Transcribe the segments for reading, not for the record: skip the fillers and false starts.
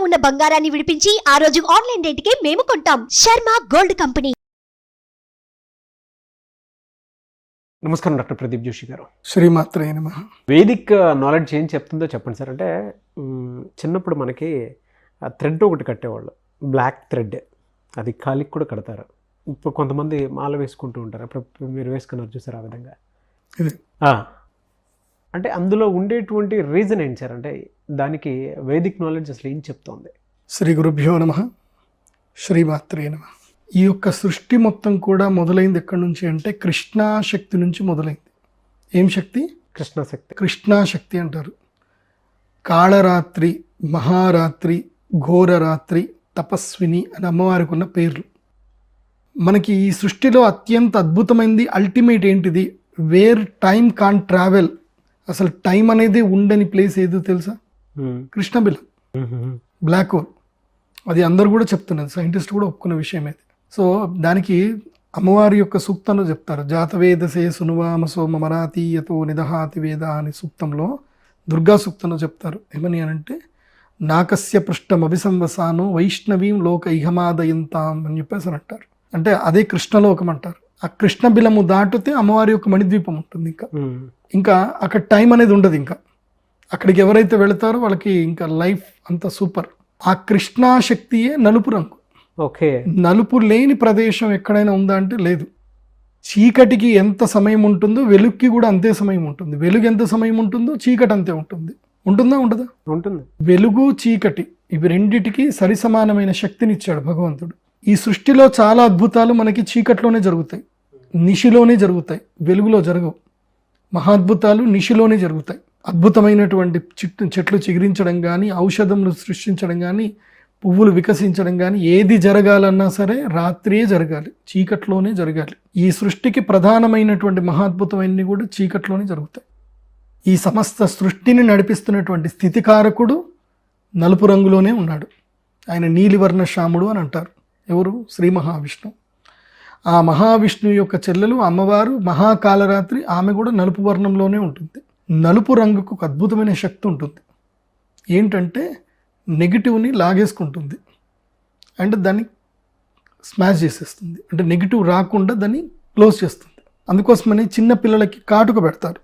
ఉన్న బంగారాన్ని విడిపించి ఆ రోజు ఆన్లైన్ రేటుకే మేము కొంటాం. Sharma gold company. నమస్కారం డాక్టర్ ప్రదీప్ జోషి గారు. శ్రీమాత్రే నమః. వేదిక్ నాలెడ్జ్ ఏం చెప్తుందో చెప్పండి సార్. అంటే చిన్నప్పుడు మనకి థ్రెడ్ ఒకటి కట్టేవాళ్ళు, బ్లాక్ థ్రెడ్, అది కాలికి కూడా కడతారు. ఇప్పుడు కొంతమంది మాల వేసుకుంటూ ఉంటారు, అప్పుడు మీరు వేసుకున్నారు చూసారు ఆ విధంగా. ఇది అంటే అందులో ఉండేటువంటి రీజన్ ఏంటి సార్? అంటే దానికి వేదిక్ నాలెడ్జ్ అసలు ఏం చెప్తోంది? శ్రీ గురుభ్యో నమః. శ్రీమాత్రే నమః. ఈ యొక్క సృష్టి మొత్తం కూడా మొదలైంది ఎక్కడి నుంచి అంటే కృష్ణాశక్తి నుంచి మొదలైంది. ఏం శక్తి? కృష్ణశక్తి. కృష్ణాశక్తి అంటారు. కాళరాత్రి, మహారాత్రి, ఘోరరాత్రి, తపస్విని అని అమ్మవారికి ఉన్న పేర్లు. మనకి ఈ సృష్టిలో అత్యంత అద్భుతమైనది, అల్టిమేట్ ఏంటిది? వేర్ టైం కాన్ ట్రావెల్. అసలు టైం అనేది ఉండని ప్లేస్ ఏదో తెలుసా? కృష్ణబిలం, బ్లాక్ హోల్. అది అందరు కూడా చెప్తున్నారు, సైంటిస్ట్ కూడా ఒప్పుకున్న విషయం ఇది. సో దానికి అమ్మవారి యొక్క సూక్తంలో చెప్తారు, జాతవేదసే సునువామ సోమ మరాతీయతో నిదహాతి వేద అని సూక్తంలో, దుర్గా సూక్తంలో చెప్తారు. ఏమని అంటే నాకస్య పృష్టం అభిసంవసాను వైష్ణవీం లోక ఇహమాదయంతాం అని చెప్పేసి అంటారు. అంటే అదే కృష్ణలోకం అంటారు. ఆ కృష్ణబిలము దాటితే అమ్మవారి యొక్క మణిద్వీపం ఉంటుంది. ఇంకా అక్కడ టైం అనేది ఉండదు. ఇంకా అక్కడికి ఎవరైతే వెళతారో వాళ్ళకి ఇంకా లైఫ్ అంతా సూపర్. ఆ కృష్ణాశక్తియే నలుపు రంగు. ఓకే. నలుపు లేని ప్రదేశం ఎక్కడైనా ఉందా అంటే లేదు. చీకటికి ఎంత సమయం ఉంటుందో వెలుగుకి కూడా అంతే సమయం ఉంటుంది. వెలుగు ఎంత సమయం ఉంటుందో చీకటి అంతే ఉంటుంది. ఉంటుందా ఉండదా? ఉంటుంది. వెలుగు చీకటి ఇవి రెండిటికి సరి సమానమైన శక్తినిచ్చాడు భగవంతుడు. ఈ సృష్టిలో చాలా అద్భుతాలు మనకి చీకట్లోనే జరుగుతాయి, నిశిలోనే జరుగుతాయి, వెలుగులో జరగవు. మహాద్భుతాలు నిశిలోనే జరుగుతాయి. అద్భుతమైనటువంటి చెట్లు చిగురించడం కానీ, ఔషధములు సృష్టించడం కానీ, పువ్వులు వికసించడం కానీ, ఏది జరగాలన్నా సరే రాత్రియే జరగాలి, చీకట్లోనే జరగాలి. ఈ సృష్టికి ప్రధానమైనటువంటి మహాద్భుతమైనవి కూడా చీకట్లోనే జరుగుతాయి. ఈ సమస్త సృష్టిని నడిపిస్తున్నటువంటి స్థితికారకుడు నలుపు రంగులోనే ఉన్నాడు. ఆయన నీలివర్ణ శ్యాముడు అని అంటారు. ఎవరు? శ్రీ మహావిష్ణువు. ఆ మహావిష్ణువు యొక్క చెల్లెలు అమ్మవారు మహాకాళరాత్రి, ఆమె కూడా నలుపు వర్ణంలోనే ఉంటుంది. నలుపు రంగుకు ఒక అద్భుతమైన శక్తి ఉంటుంది. ఏంటంటే నెగిటివ్ని లాగేసుకుంటుంది అంటే దాన్ని స్మాష్ చేసేస్తుంది. అంటే నెగిటివ్ రాకుండా దాన్ని క్లోజ్ చేస్తుంది. అందుకోసమని చిన్న పిల్లలకి కాటుక పెడతారు.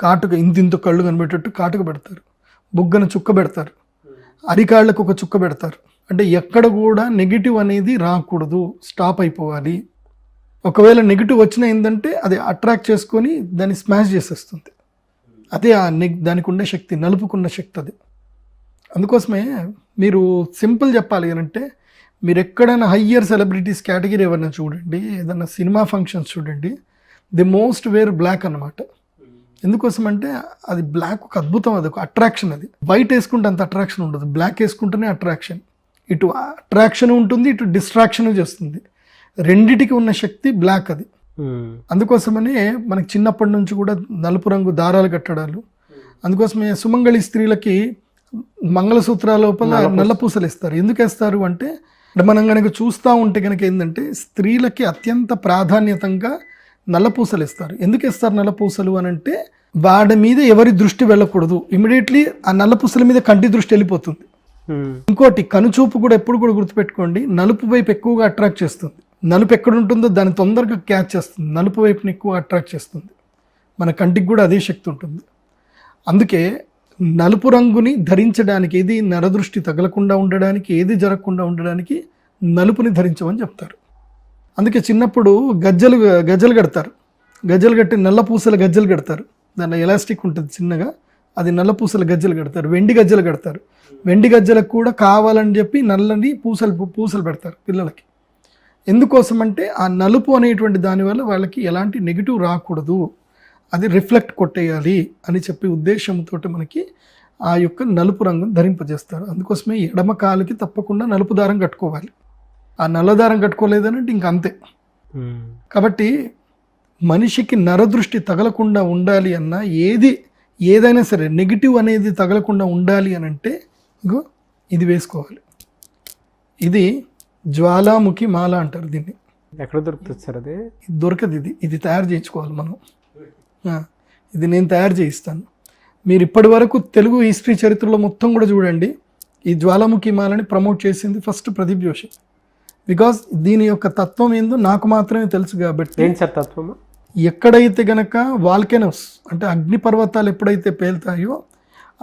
కాటుక ఇంతింత కళ్ళు కనిపెట్టేట్టు కాటుక పెడతారు. బుగ్గన చుక్క పెడతారు. అరికాళ్ళకు ఒక చుక్క పెడతారు. అంటే ఎక్కడ కూడా నెగిటివ్ అనేది రాకూడదు, స్టాప్ అయిపోవాలి. ఒకవేళ నెగిటివ్ వచ్చినా ఏంటంటే అది అట్రాక్ట్ చేసుకొని దాన్ని స్మాష్ చేసేస్తుంది. అదే దానికి ఉండే శక్తి, నలుపుకున్న శక్తి అది. అందుకోసమే మీరు సింపుల్ చెప్పాలి అంటే, మీరు ఎక్కడైనా హయ్యర్ సెలబ్రిటీస్ కేటగిరీ ఎవరైనా చూడండి, ఏదైనా సినిమా ఫంక్షన్స్ చూడండి, ది మోస్ట్ వేర్ బ్లాక్ అన్నమాట. ఎందుకోసం అంటే అది బ్లాక్ ఒక అద్భుతం, అది ఒక అట్రాక్షన్. అది వైట్ వేసుకుంటే అంత అట్రాక్షన్ ఉండదు, బ్లాక్ వేసుకుంటేనే అట్రాక్షన్. ఇటు అట్రాక్షన్ ఉంటుంది, ఇటు డిస్ట్రాక్షన్ చేస్తుంది. రెండిటికి ఉన్న శక్తి బ్లాక్ అది. అందుకోసమనే మనకి చిన్నప్పటి నుంచి కూడా నలుపు రంగు దారాలు కట్టడాలు. అందుకోసమే సుమంగళి స్త్రీలకి మంగళసూత్రాల లోపల నల్ల పూసలు ఇస్తారు. ఎందుకు వేస్తారు అంటే మనం కనుక చూస్తూ ఉంటే కనుక ఏంటంటే స్త్రీలకి అత్యంత ప్రాధాన్యతంగా నల్ల పూసలు ఇస్తారు. ఎందుకు ఇస్తారు నల్ల పూసలు అని అంటే వాడి మీద ఎవరి దృష్టి వెళ్ళకూడదు. ఇమీడియట్లీ ఆ నల్ల పూసల మీద కంటి దృష్టి వెళ్ళిపోతుంది. ఇంకోటి కనుచూపు కూడా ఎప్పుడు కూడా గుర్తుపెట్టుకోండి, నలుపు వైపు ఎక్కువగా అట్రాక్ట్ చేస్తుంది. నలుపు ఎక్కడ ఉంటుందో దాన్ని తొందరగా క్యాచ్ చేస్తుంది. నలుపు వైపుని ఎక్కువ అట్రాక్ట్ చేస్తుంది. మన కంటికి కూడా అదే శక్తి ఉంటుంది. అందుకే నలుపు రంగుని ధరించడానికి, ఏది నరదృష్టి తగలకుండా ఉండడానికి, ఏది జరగకుండా ఉండడానికి నలుపుని ధరించమని చెప్తారు. అందుకే చిన్నప్పుడు గజ్జలు కడతారు. గజ్జలు కట్టి నల్ల పూసల గజ్జలు కడతారు. దాంట్లో ఎలాస్టిక్ ఉంటుంది చిన్నగా, అది నల్ల పూసల గజ్జలు కడతారు. వెండి గజ్జలు కడతారు. వెండి గజ్జలకు కూడా కావాలని చెప్పి నల్లని పూసలు పెడతారు పిల్లలకి. ఎందుకోసం అంటే ఆ నలుపు అనేటువంటి దానివల్ల వాళ్ళకి ఎలాంటి నెగిటివ్ రాకూడదు, అది రిఫ్లెక్ట్ కొట్టేయాలి అని చెప్పి ఉద్దేశంతో మనకి ఆ యొక్క నలుపు రంగును ధరింపజేస్తారు. అందుకోసమే ఎడమ కాలుకి తప్పకుండా నలుపు దారం కట్టుకోవాలి. ఆ నల్ల దారం కట్టుకోలేదనంటే ఇంక అంతే. కాబట్టి మనిషికి నరదృష్టి తగలకుండా ఉండాలి అన్నా, ఏదైనా సరే నెగిటివ్ అనేది తగలకుండా ఉండాలి అని అంటే ఇంకో ఇది వేసుకోవాలి. ఇది జ్వాలాముఖి మాల అంటారు దీన్ని. ఎక్కడ దొరుకుతుంది సార్ అది? దొరకదు. ఇది తయారు చేయించుకోవాలి మనం. ఇది నేను తయారు చేయిస్తాను. మీరు ఇప్పటి వరకు తెలుగు హిస్టరీ చరిత్రలో మొత్తం కూడా చూడండి, ఈ జ్వాలాముఖి మాలని ప్రమోట్ చేసింది ఫస్ట్ ప్రదీప్ జోషి. బికాజ్ దీని యొక్క తత్వం ఏందో నాకు మాత్రమే తెలుసు కాబట్టి. ఏంటి సార్ తత్వము? ఎక్కడైతే గనక వాల్కెనోస్ అంటే అగ్నిపర్వతాలు ఎప్పుడైతే పేలుతాయో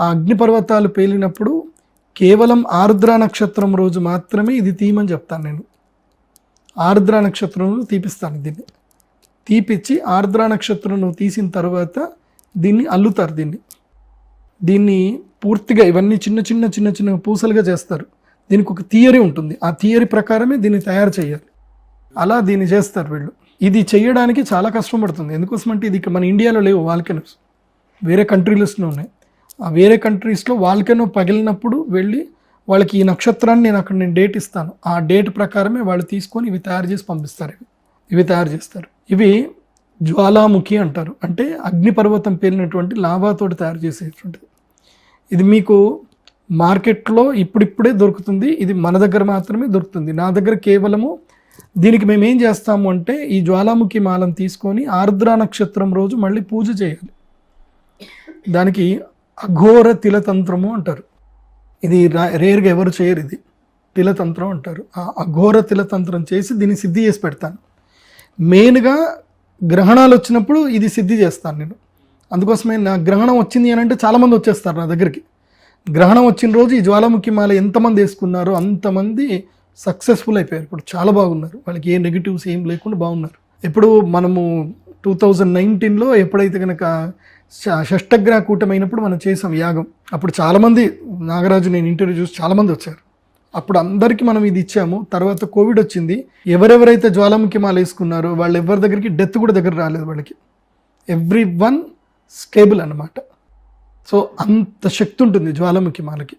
ఆ అగ్నిపర్వతాలు పేలినప్పుడు కేవలం ఆర్ద్ర నక్షత్రం రోజు మాత్రమే ఇది తీయమని చెప్తాను నేను. ఆర్ద్ర నక్షత్రం రోజు తీపిస్తాను. దీన్ని తీపిచ్చి ఆర్ద్ర నక్షత్రం తీసిన తర్వాత దీన్ని అల్లుతారు. దీన్ని పూర్తిగా ఇవన్నీ చిన్న చిన్న చిన్న చిన్న పూసలుగా చేస్తారు. దీనికి ఒక థియరీ ఉంటుంది. ఆ థియరీ ప్రకారమే దీన్ని తయారు చేయాలి. అలా దీన్ని చేస్తారు వీళ్ళు. ఇది చేయడానికి చాలా కష్టం పడుతుంది. ఎందుకోసమంటే ఇది మన ఇండియాలో లేవు వాల్కెనోస్, వేరే కంట్రీస్లో ఉన్నాయి. ఆ వేరే కంట్రీస్లో వాల్కెనో పగిలినప్పుడు వెళ్ళి వాళ్ళకి ఈ నక్షత్రాన్ని నేను డేట్ ఇస్తాను, ఆ డేట్ ప్రకారమే వాళ్ళు తీసుకొని ఇవి తయారు చేసి పంపిస్తారు. ఇవి తయారు చేస్తారు. ఇవి జ్వాలాముఖి అంటారు. అంటే అగ్నిపర్వతం పేలినటువంటి లావాతోటి తయారు చేసేటువంటిది. ఇది మీకు మార్కెట్లో ఇప్పుడిప్పుడే దొరుకుతుంది. ఇది మన దగ్గర మాత్రమే దొరుకుతుంది. నా దగ్గర కేవలము దీనికి మేము ఏం చేస్తాము అంటే ఈ జ్వాలాముఖి మాలను తీసుకొని ఆర్ద్ర నక్షత్రం రోజు మళ్ళీ పూజ చేయాలి. దానికి అఘోర తిలతంత్రము అంటారు. ఇది రేర్గా ఎవరు చేయరు. ఇది తిలతంత్రం అంటారు. ఆ అఘోర తిలతంత్రం చేసి దీన్ని సిద్ధి చేసి పెడతాను. మెయిన్గా గ్రహణాలు వచ్చినప్పుడు ఇది సిద్ధి చేస్తాను నేను. అందుకోసమే నా గ్రహణం వచ్చింది అని అంటే చాలామంది వచ్చేస్తారు నా దగ్గరికి. గ్రహణం వచ్చిన రోజు ఈ జ్వాలాముఖి మాల ఎంతమంది వేసుకున్నారో అంతమంది సక్సెస్ఫుల్ అయిపోయారు. ఇప్పుడు చాలా బాగున్నారు. వాళ్ళకి ఏ నెగిటివ్స్ ఏం లేకుండా బాగున్నారు. ఇప్పుడు మనము 2019లో ఎప్పుడైతే కనుక షష్టగ్రహ కూటమైనప్పుడు మనం చేసాం యాగం. అప్పుడు చాలామంది నాగరాజు నేను ఇంటర్వ్యూ చూసి చాలామంది వచ్చారు. అప్పుడు అందరికీ మనం ఇది ఇచ్చాము. తర్వాత కోవిడ్ వచ్చింది. ఎవరెవరైతే జ్వాలాముఖి మాల వేసుకున్నారో వాళ్ళు ఎవరి దగ్గరికి డెత్ కూడా దగ్గర రాలేదు. వాళ్ళకి ఎవ్రీ వన్ స్టేబుల్ అన్నమాట. సో అంత శక్తి ఉంటుంది జ్వాలాముఖి మాలకి.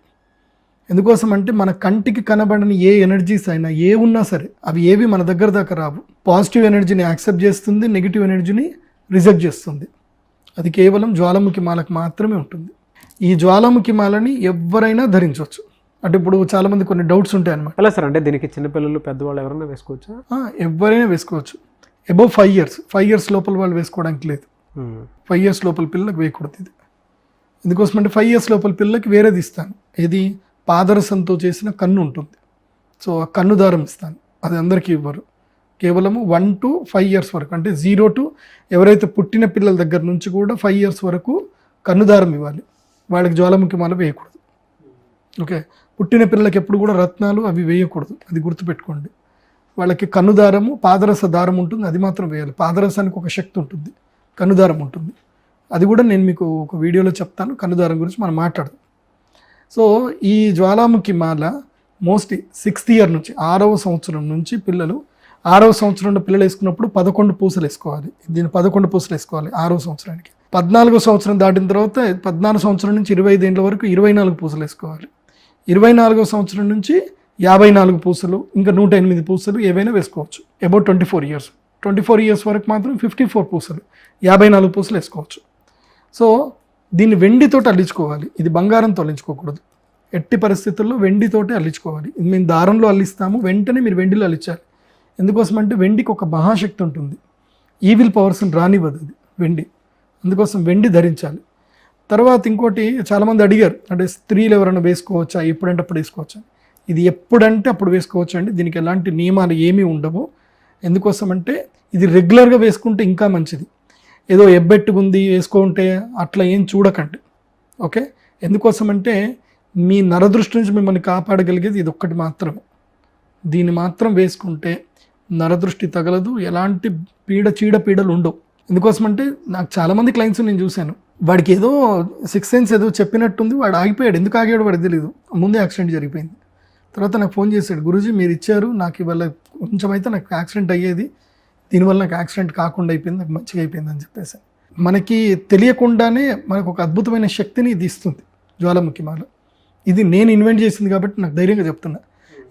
ఎందుకోసం అంటే మన కంటికి కనబడని ఏ ఎనర్జీస్ అయినా ఏ ఉన్నా సరే అవి ఏవి మన దగ్గర దాకా రావు. పాజిటివ్ ఎనర్జీని యాక్సెప్ట్ చేస్తుంది, నెగిటివ్ ఎనర్జీని రిజెక్ట్ చేస్తుంది. అది కేవలం జ్వాలాముఖి మాలకు మాత్రమే ఉంటుంది. ఈ జ్వాలాముఖి మాలని ఎవరైనా ధరించవచ్చు. అంటే ఇప్పుడు చాలామంది కొన్ని డౌట్స్ ఉంటాయి అన్నమాట. అలా సార్, అంటే దీనికి చిన్నపిల్లలు పెద్దవాళ్ళు ఎవరైనా వేసుకోవచ్చా? ఎవరైనా వేసుకోవచ్చు. అబౌవ్ 5 years లోపల వాళ్ళు వేసుకోవడానికి లేదు. 5 years లోపల పిల్లలకు వేయకూడదు ఇది. ఎందుకోసమంటే 5 years లోపల పిల్లలకి వేరేది ఇస్తాను. ఇది పాదరసంతో చేసిన కన్ను ఉంటుంది. సో ఆ కన్ను దారం ఇస్తాను. అది అందరికీ ఇవ్వరు. కేవలము 1 to 5 years వరకు, అంటే 0 to ఎవరైతే పుట్టిన పిల్లల దగ్గర నుంచి కూడా 5 years వరకు కన్నుదారం ఇవ్వాలి. వాళ్ళకి జ్వాలాముఖి మాల వేయకూడదు. ఓకే, పుట్టిన పిల్లలకి ఎప్పుడు కూడా రత్నాలు అవి వేయకూడదు. అది గుర్తుపెట్టుకోండి. వాళ్ళకి కన్నుదారము పాదరస దారం ఉంటుంది, అది మాత్రం వేయాలి. పాదరసానికి ఒక శక్తి ఉంటుంది, కన్నుదారం ఉంటుంది. అది కూడా నేను మీకు ఒక వీడియోలో చెప్తాను. కన్నుదారం గురించి మనం మాట్లాడదాం. సో ఈ జ్వాలాముఖి మాల మోస్ట్లీ 6th year నుంచి 6వ సంవత్సరం నుంచి పిల్లలు 6వ సంవత్సరంలో పిల్లలు వేసుకున్నప్పుడు 11 పూసలు వేసుకోవాలి. దీన్ని 11 పూసలు వేసుకోవాలి 6వ సంవత్సరానికి. 14వ సంవత్సరం దాటిన తర్వాత 14 సంవత్సరం నుంచి 25 ఏళ్ళ వరకు 24 పూసలు వేసుకోవాలి. 24వ సంవత్సరం నుంచి 54 పూసలు, ఇంకా 108 పూసలు ఏవైనా వేసుకోవచ్చు. About 24 years. 24 years వరకు మాత్రం 54 పూసలు, 54 పూసలు వేసుకోవచ్చు. సో దీన్ని వెండితోటి అల్లించుకోవాలి. ఇది బంగారంతో అల్లించుకోకూడదు. ఎట్టి పరిస్థితుల్లో వెండితోటే అల్లించుకోవాలి. ఇది మేము దారంలో అల్లిస్తాము, వెంటనే మీరు వెండిలో అల్లించాలి. ఎందుకోసం అంటే వెండికి ఒక మహాశక్తి ఉంటుంది. ఈవిల్ పవర్స్ని రానివ్వదు అది వెండి. అందుకోసం వెండి ధరించాలి. తర్వాత ఇంకోటి చాలామంది అడిగారు, అంటే స్త్రీలు ఎవరైనా వేసుకోవచ్చా, ఎప్పుడంటే అప్పుడు వేసుకోవచ్చా? ఇది ఎప్పుడంటే అప్పుడు వేసుకోవచ్చు అండి. దీనికి ఎలాంటి నియమాలు ఏమీ ఉండవు. ఎందుకోసం అంటే ఇది రెగ్యులర్గా వేసుకుంటే ఇంకా మంచిది. ఏదో ఎబ్బెట్టుకుంది వేసుకుంటే అట్లా ఏం చూడకండి. ఓకే, ఎందుకోసం అంటే మీ నరదృష్టి నుంచి మిమ్మల్ని కాపాడగలిగేది ఇది ఒక్కటి మాత్రమే. దీన్ని మాత్రం వేసుకుంటే నరదృష్టి తగలదు, ఎలాంటి చీడపీడలు ఉండవు. ఎందుకోసమంటే నాకు చాలామంది క్లయింట్స్ నేను చూశాను, వాడికి ఏదో 6th sense ఏదో చెప్పినట్టుంది, వాడు ఆగిపోయాడు. ఎందుకు ఆగాడు వాడికి తెలియదు. ముందే యాక్సిడెంట్ జరిగిపోయింది. తర్వాత నాకు ఫోన్ చేశాడు, గురూజీ మీరు ఇచ్చారు నాకు, ఇవాళ కొంచెం అయితే నాకు యాక్సిడెంట్ అయ్యేది, దీనివల్ల నాకు యాక్సిడెంట్ కాకుండా అయిపోయింది, నాకు మంచిగా అయిపోయింది అని చెప్పేసి. మనకి తెలియకుండానే మనకు ఒక అద్భుతమైన శక్తిని ఇది ఇస్తుంది జ్వాలాముఖి మాల. ఇది నేను ఇన్వెంట్ చేసింది కాబట్టి నాకు ధైర్యంగా చెప్తున్నా.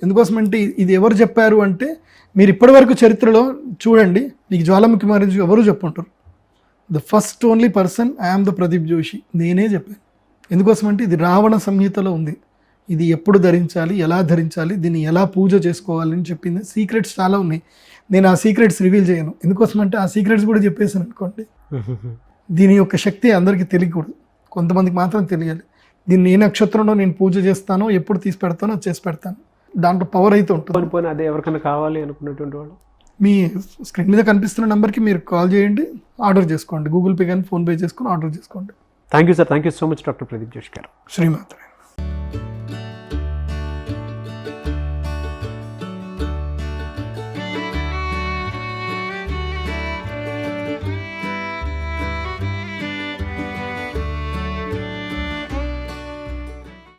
ఎందుకోసమంటే ఇది ఎవరు చెప్పారు అంటే, మీరు ఇప్పటివరకు చరిత్రలో చూడండి, మీకు జ్వాలాముఖి మాల ఎవరు చెప్పుంటారు. The first only person I'm the Pradeep Joshi, నేనే చెప్పాను. ఎందుకోసమంటే ఇది రావణ సంహితలో ఉంది. ఇది ఎప్పుడు ధరించాలి, ఎలా ధరించాలి, దీన్ని ఎలా పూజ చేసుకోవాలి అని చెప్పింది. సీక్రెట్స్ చాలా ఉన్నాయి. నేను ఆ సీక్రెట్స్ రివీల్ చేయను. ఎందుకోసమంటే ఆ సీక్రెట్స్ కూడా చెప్పేసాను అనుకోండి, దీని యొక్క శక్తి అందరికీ తెలియకూడదు, కొంతమందికి మాత్రం తెలియాలి. దీన్ని ఏ నక్షత్రంలో నేను పూజ చేస్తానో, ఎప్పుడు తీసి పెడతానో అది చేసి పెడతాను. దాంట్లో పవర్ అయితే ఉంటుంది. పోనీ అదే ఎవరికైనా కావాలి అనుకున్నటువంటి వాళ్ళు మీ స్క్రీన్ మీద కనిపిస్తున్న నెంబర్కి మీరు కాల్ చేయండి, ఆర్డర్ చేసుకోండి. గూగుల్ పే కానీ ఫోన్పే చేసుకొని ఆర్డర్ చేసుకోండి. Thank you sir, thank you so much doctor Pradeep Joshi గారు. శ్రీమాత్రే.